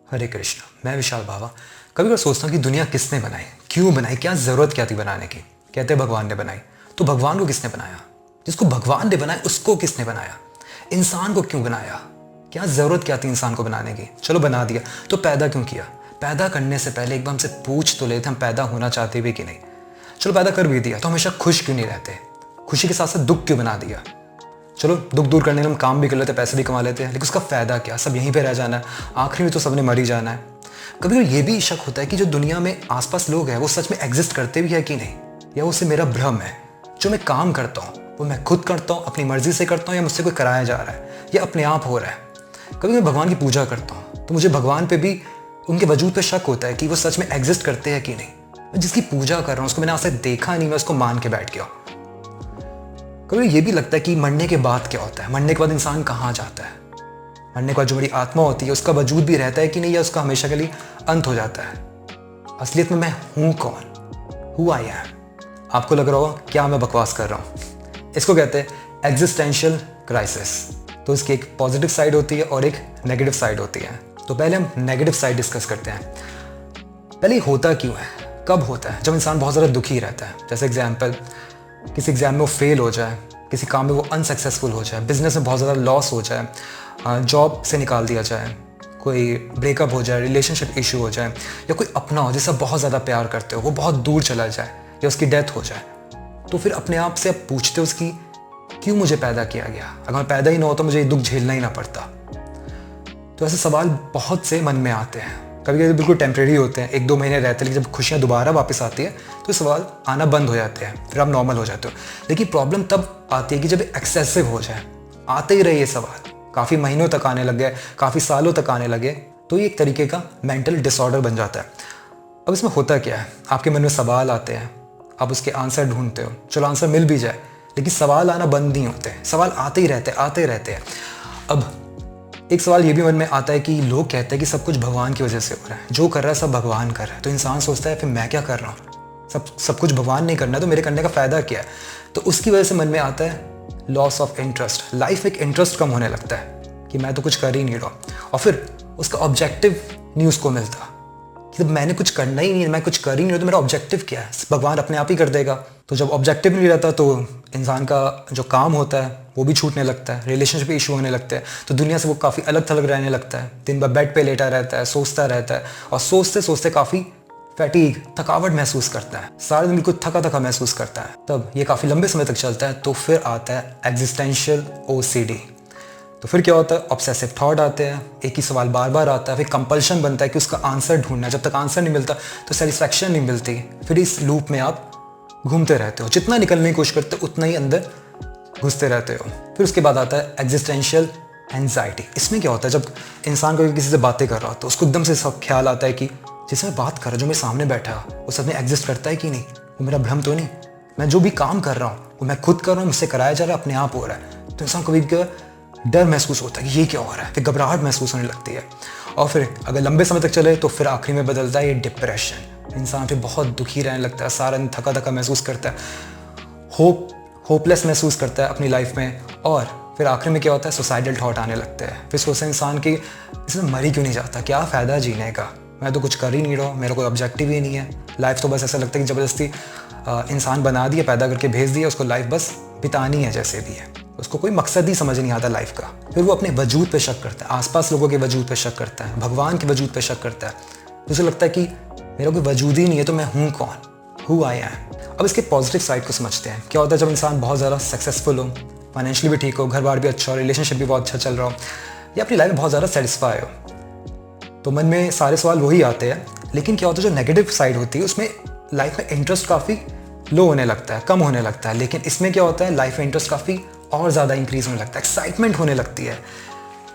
हरे कृष्ण। मैं विशाल बाबा। कभी कभी सोचता हूँ कि दुनिया किसने बनाई, क्यों बनाई, क्या ज़रूरत क्या थी बनाने की। कहते हैं भगवान ने बनाई, तो भगवान को किसने बनाया? जिसको भगवान ने बनाया उसको किसने बनाया? इंसान को क्यों बनाया? क्या ज़रूरत क्या थी इंसान को बनाने की? चलो बना दिया, तो पैदा क्यों किया? पैदा करने से पहले एक बार हमसे पूछ तो लेते हम पैदा होना चाहते भी कि नहीं। चलो पैदा कर भी दिया, तो हमेशा खुश क्यों नहीं रहते? खुशी के साथ साथ दुख क्यों बना दिया? चलो दुख दूर करने के लिए हम काम भी कर लेते, पैसे भी कमा लेते हैं, लेकिन उसका फ़ायदा क्या? सब यहीं पे रह जाना है, आखिरी में तो सबने मर ही जाना है। कभी कभी ये भी शक होता है कि जो दुनिया में आसपास लोग हैं वो सच में एग्जिस्ट करते भी है कि नहीं, या वो सिर्फ मेरा भ्रम है। जो मैं काम करता हूँ वो मैं खुद करता हूँ, अपनी मर्जी से करता हूँ, या मुझसे कोई कराया जा रहा है, या अपने आप हो रहा है। कभी मैं भगवान की पूजा करता हूँ तो मुझे भगवान पे भी, उनके वजूद पे शक होता है कि वो सच में एग्जिस्ट करते हैं कि नहीं। मैं जिसकी पूजा कर रहा हूँ उसको मैंने आज तक देखा नहीं, मैं उसको मान के बैठ गया। कभी ये भी लगता है कि मरने के बाद क्या होता है, मरने के बाद इंसान कहाँ जाता है, मरने के बाद जो मेरी आत्मा होती है उसका वजूद भी रहता है कि नहीं, या उसका हमेशा के लिए अंत हो जाता है। असलियत में मैं हूँ कौन, हु आई एम। आपको लग रहा होगा क्या मैं बकवास कर रहा हूँ। इसको कहते हैं एग्जिस्टेंशियल क्राइसिस। तो इसकी एक पॉजिटिव साइड होती है और एक नेगेटिव साइड होती है। तो पहले हम नेगेटिव साइड डिस्कस करते हैं। पहले होता क्यों है, कब होता है? जब इंसान बहुत ज़्यादा दुखी रहता है। जैसे एग्जाम्पल, किसी एग्ज़ाम में वो फेल हो जाए, किसी काम में वो अनसक्सेसफुल हो जाए, बिजनेस में बहुत ज़्यादा लॉस हो जाए, जॉब से निकाल दिया जाए, कोई ब्रेकअप हो जाए, रिलेशनशिप इशू हो जाए, या कोई अपना हो जिससे बहुत ज़्यादा प्यार करते हो वो बहुत दूर चला जाए, या उसकी डेथ हो जाए, तो फिर अपने आप से आप पूछते हो उसकी क्यों मुझे पैदा किया गया? अगर मैं पैदा ही ना हो तो मुझे ये दुख झेलना ही ना पड़ता। तो ऐसे सवाल बहुत से मन में आते हैं। कभी कभी बिल्कुल टेम्प्रेरी होते हैं, 1-2 महीने रहते हैं, लेकिन जब खुशियाँ दोबारा वापस आती है तो सवाल आना बंद हो जाते हैं, फिर आप नॉर्मल हो जाते हो। लेकिन प्रॉब्लम तब आती है कि जब एक्सेसिव हो जाए, आते ही रहे ये सवाल, काफ़ी महीनों तक आने लग गए, काफ़ी सालों तक आने लगे, तो ये एक तरीके का मेंटल डिसऑर्डर बन जाता है। अब इसमें होता क्या है, आपके मन में सवाल आते हैं, आप उसके आंसर ढूंढते हो, चलो आंसर मिल भी जाए, लेकिन सवाल आना बंद नहीं होते, सवाल आते ही रहते आते रहते हैं। अब एक सवाल ये भी मन में आता है कि लोग कहते हैं कि सब कुछ भगवान की वजह से हो रहा है, जो कर रहा है सब भगवान कर रहा है। तो इंसान सोचता है फिर मैं क्या कर रहा हूँ, सब कुछ भगवान नहीं करना है तो मेरे करने का फ़ायदा क्या है? तो उसकी वजह से मन में आता है लॉस ऑफ इंटरेस्ट। लाइफ में एक इंटरेस्ट कम होने लगता है कि मैं तो कुछ कर ही नहीं रहा, और फिर उसका ऑब्जेक्टिव नहीं उसको मिलता कि जब मैंने कुछ करना ही नहीं है, मैं कुछ कर ही नहीं रहा, तो मेरा ऑब्जेक्टिव क्या है? भगवान अपने आप ही कर देगा। तो जब ऑब्जेक्टिव नहीं रहता तो इंसान का जो काम होता है वो भी छूटने लगता है, रिलेशनशिप इशू होने लगते हैं, तो दुनिया से वो काफ़ी अलग थलग रहने लगता है। दिन भर बेड पे लेटा रहता है, सोचता रहता है, और सोचते सोचते काफ़ी फैटीग, थकावट महसूस करता है, सारे दिन बिल्कुल थका थका महसूस करता है। तब ये काफ़ी लंबे समय तक चलता है, तो फिर आता है एग्जिस्टेंशियल OCD। तो फिर क्या होता है, ऑब्सेसिव थॉट आते हैं, एक ही सवाल बार बार आता है, फिर कंपल्शन बनता है कि उसका आंसर ढूंढना है। जब तक आंसर नहीं मिलता तो सेटिस्फैक्शन नहीं मिलती, फिर इस लूप में आप घूमते रहते हो, जितना निकलने की कोशिश करते हो उतना ही अंदर घुसते रहते हो। फिर उसके बाद आता है एग्जिस्टेंशियल एंजाइटी। इसमें क्या होता है, जब इंसान को किसी से बातें कर रहा हो तो उसको एकदम से सब ख्याल आता है कि जिससे मैं बात कर रहा हूँ, जो मेरे सामने बैठा है वो सच में एग्जिस्ट करता है कि नहीं, वो मेरा भ्रम तो नहीं, मैं जो भी काम कर रहा हूँ वो मैं खुद कर रहा हूँ, मुझसे कराया जा रहा है, अपने आप हो रहा है। तो इंसान को भी डर महसूस होता है कि ये क्या हो रहा है, फिर घबराहट महसूस होने लगती है, और फिर अगर लंबे समय तक चले तो फिर आखिरी में बदलता है ये डिप्रेशन। इंसान फिर बहुत दुखी रहने लगता है, सारा दिन थका थका महसूस करता है, होपलेस महसूस करता है अपनी लाइफ में, और फिर आखिर में क्या होता है, सुसाइडल थॉट आने लगते हैं। फिर सोचता है इंसान की इसमें मर ही क्यों नहीं जाता, क्या फ़ायदा जीने का, मैं तो कुछ कर ही नहीं रहा हूँ, मेरा कोई ऑब्जेक्टिव ही नहीं है। लाइफ तो बस ऐसा लगता है कि ज़बरदस्ती इंसान बना दिया, पैदा करके भेज दिया, उसको लाइफ बस बितानी है जैसे भी है, उसको कोई मकसद ही समझ नहीं आता लाइफ का। फिर वो अपने वजूद पे शक करता है, आसपास लोगों के वजूद पे शक करता है, भगवान के वजूद पे शक करता है। उसे लगता है कि मेरा कोई वजूद ही नहीं है तो मैं हूँ कौन, हु आई एम। अब इसके पॉजिटिव साइड को समझते हैं। क्या होता है जब इंसान बहुत ज़्यादा सक्सेसफुल हो, फाइनेंशियली भी ठीक हो, घर बार भी अच्छा हो, रिलेशनशिप भी बहुत अच्छा चल रहा हो, या अपनी लाइफ में बहुत ज़्यादा सेटिस्फाई हो, तो मन में सारे सवाल वही आते हैं। लेकिन क्या होता है जो नेगेटिव साइड होती है उसमें लाइफ में इंटरेस्ट काफ़ी लो होने लगता है, कम होने लगता है। लेकिन इसमें क्या होता है, लाइफ में इंटरेस्ट काफ़ी और ज़्यादा इंक्रीज होने लगता है, एक्साइटमेंट होने लगती है,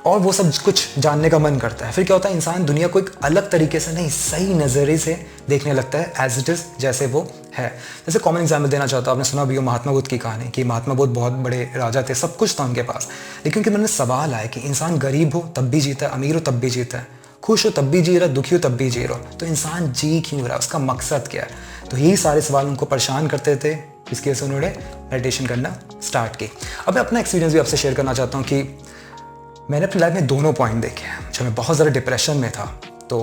और वो सब कुछ जानने का मन करता है। फिर क्या होता है, इंसान दुनिया को एक अलग तरीके से नहीं, सही नज़रिए से देखने लगता है, एज इट इज़, जैसे वो है। जैसे कॉमन एग्जाम्पल देना चाहता हूँ, आपने सुना भी हो महात्मा बुद्ध की कहानी कि महात्मा बुद्ध बहुत बड़े राजा थे, सब कुछ था उनके पास, लेकिन उनके मन में सवाल आया कि इंसान गरीब हो तब भी जीता है, अमीर हो तब भी जीता है, खुश हो तब भी जी रहा है, दुखी हो तब भी जी रहा हो, तो इंसान जी क्यों रहा है, उसका मकसद क्या है? तो यही सारे सवाल उनको परेशान करते थे, इसकी वजह से उन्होंने मेडिटेशन करना स्टार्ट की। अब मैं अपना एक्सपीरियंस भी आपसे शेयर करना चाहता हूँ कि मैंने अपनी लाइफ में दोनों पॉइंट देखे हैं। जब मैं बहुत ज़्यादा डिप्रेशन में था तो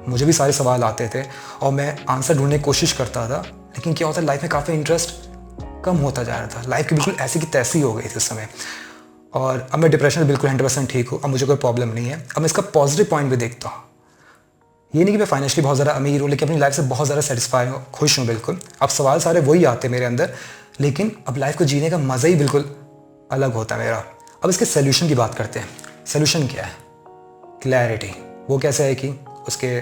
मुझे भी सारे सवाल आते थे और मैं आंसर ढूंढने की कोशिश करता था, लेकिन क्या होता है लाइफ में काफ़ी इंटरेस्ट कम होता जा रहा था। लाइफ की बिल्कुल ऐसी की तैसी हो गई थी उस समय। और अब मैं डिप्रेशन में बिल्कुल 100% ठीक हूँ। अब मुझे कोई प्रॉब्लम नहीं है। अब मैं इसका पॉजिटिव पॉइंट भी देखता हूँ। ये नहीं कि मैं फाइनेंशियली बहुत ज़्यादा अमीर हूँ, लेकिन अपनी लाइफ से बहुत ज़्यादा सेटिस्फाई हूँ, खुश हूँ बिल्कुल। अब सवाल सारे वही आते हैं मेरे अंदर, लेकिन अब लाइफ को जीने का मज़ा ही बिल्कुल अलग होता है मेरा। अब इसके सोल्यूशन की बात करते हैं। सोल्यूशन क्या है? क्लैरिटी। वो कैसे है कि उसके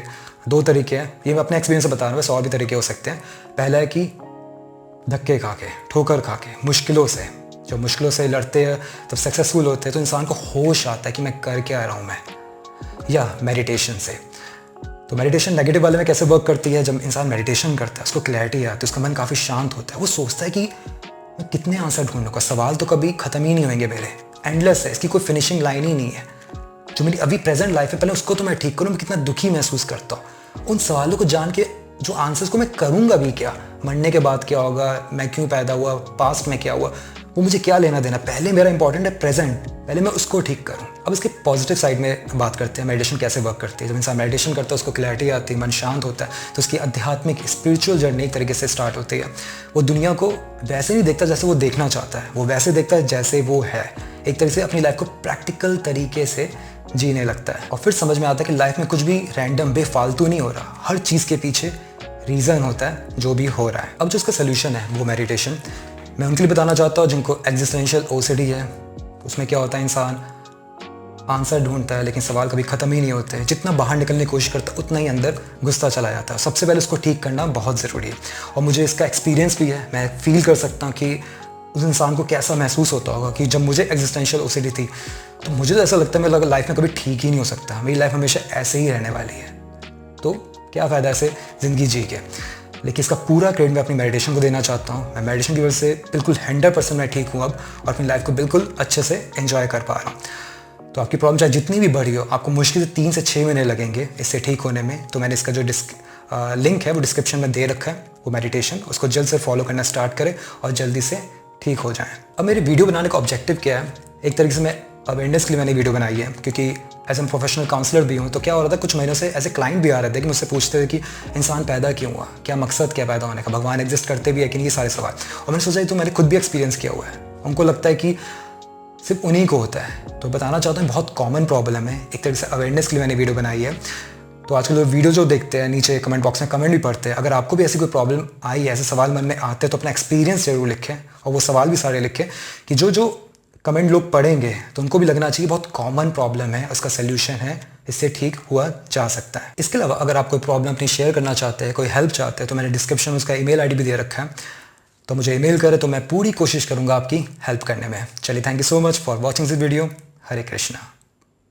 2 तरीके हैं। ये मैं अपने एक्सपीरियंस से बता रहा हूँ, वैसे और भी तरीके हो सकते हैं। पहला है कि धक्के खा के, ठोकर खा के, मुश्किलों से, जब मुश्किलों से लड़ते हैं तब सक्सेसफुल होते हैं तो इंसान को होश आता है कि मैं कर क्या रहा हूँ मैं। या मेडिटेशन से। तो मेडिटेशन नेगेटिव वाले में कैसे वर्क करती है? जब इंसान मेडिटेशन करता है उसको क्लैरिटी आती है, उसका मन काफ़ी शांत होता है। वो सोचता है कि मैं कितने आंसर ढूंढूंगा, सवाल तो कभी ख़त्म ही नहीं होंगे मेरे, एंडलेस है, इसकी कोई फिनिशिंग लाइन ही नहीं है। जो मेरी अभी प्रेजेंट लाइफ है पहले उसको तो मैं ठीक करूँ, मैं कितना दुखी महसूस करता हूँ उन सवालों को जान के। जो आंसर्स को मैं करूँगा भी क्या, मरने के बाद क्या होगा, मैं क्यों पैदा हुआ, पास्ट में क्या हुआ, वो मुझे क्या लेना देना। पहले मेरा इंपॉर्टेंट है प्रेजेंट, पहले मैं उसको ठीक करूँ। अब इसके पॉजिटिव साइड में बात करते हैं, मेडिटेशन कैसे वर्क करती है। जब इंसान मेडिटेशन करता है उसको क्लैरिटी आती है, मन शांत होता है, तो उसकी आध्यात्मिक स्पिरिचुअल जर्नी एक तरीके से स्टार्ट होती है। वो दुनिया को वैसे नहीं देखता जैसे वो देखना चाहता है, वो वैसे देखता है जैसे वो है। एक तरीके से अपनी लाइफ को प्रैक्टिकल तरीके से जीने लगता है। और फिर समझ में आता है कि लाइफ में कुछ भी रैंडम बेफालतू नहीं हो रहा, हर चीज़ के पीछे रीज़न होता है जो भी हो रहा है। अब जो इसका सोल्यूशन है वो मेडिटेशन मैं उनके लिए बताना चाहता हूँ जिनको एग्जिस्टेंशियल ओसीडी है। उसमें क्या होता है, इंसान आंसर ढूंढता है लेकिन सवाल कभी ख़त्म ही नहीं होते। जितना बाहर निकलने की कोशिश करता है उतना ही अंदर घुसता चला जाता है। सबसे पहले उसको ठीक करना बहुत ज़रूरी है। और मुझे इसका एक्सपीरियंस भी है, मैं फील कर सकता हूँ कि उस इंसान को कैसा महसूस होता होगा कि जब मुझे एग्जिस्टेंशियल ओसीडी थी तो मुझे तो ऐसा लगता है मेरी लाइफ में कभी ठीक ही नहीं हो सकता, मेरी लाइफ हमेशा ऐसे ही रहने वाली है, तो क्या फ़ायदा ऐसे ज़िंदगी जी के। लेकिन इसका पूरा क्रेडिट मैं अपनी मेडिटेशन को देना चाहता हूँ। मैं मेडिटेशन की वजह से बिल्कुल 100% मैं ठीक हूँ अब, और अपनी लाइफ को बिल्कुल अच्छे से एंजॉय कर पा रहा हूँ। तो आपकी प्रॉब्लम चाहे जितनी भी बड़ी हो, आपको मुश्किल से 3 से 6 महीने लगेंगे इससे ठीक होने में। तो मैंने इसका जो लिंक है वो डिस्क्रिप्शन में दे रखा है, वो मेडिटेशन, उसको जल्द से फॉलो करना स्टार्ट करें और जल्दी से ठीक हो जाएँ। अब मेरी वीडियो बनाने का ऑब्जेक्टिव क्या है? एक तरीके से मैं अवेयरनेस के लिए मैंने वीडियो बनाई है, क्योंकि एज एन प्रोफेशनल काउंसलर भी हूँ। तो क्या हो रहा था, कुछ महीनों से ऐसे क्लाइंट भी आ रहे थे कि मुझसे पूछते थे कि इंसान पैदा क्यों हुआ, क्या मकसद क्या पैदा होने का, भगवान एग्जिस्ट करते भी है कि नहीं, ये सारे सवाल। और मैंने सोचा तो मैंने खुद भी एक्सपीरियंस किया हुआ है। उनको लगता है कि सिर्फ उन्हीं को होता है। तो बताना चाहता हूँ बहुत कॉमन प्रॉब्लम है। एक तरीके से अवेयरनेस के लिए मैंने वीडियो बनाई है। तो आजकल लोग वीडियो जो देखते हैं नीचे कमेंट बॉक्स में कमेंट भी पढ़ते हैं। अगर आपको भी ऐसी कोई प्रॉब्लम आई है, ऐसे सवाल मन में आते हैं, तो अपना एक्सपीरियंस जरूर लिखें और वो सवाल भी सारे लिखें कि जो कमेंट लोग पढ़ेंगे तो उनको भी लगना चाहिए बहुत कॉमन प्रॉब्लम है, उसका सोल्यूशन है, इससे ठीक हुआ जा सकता है। इसके अलावा अगर आप कोई प्रॉब्लम अपनी शेयर करना चाहते हैं, कोई हेल्प चाहते हैं, तो मैंने डिस्क्रिप्शन में उसका ईमेल आईडी भी दे रखा है। तो मुझे ईमेल करें तो मैं पूरी कोशिश करूँगा आपकी हेल्प करने में। चलिए, thank you so much for watching this video. Hare Krishna.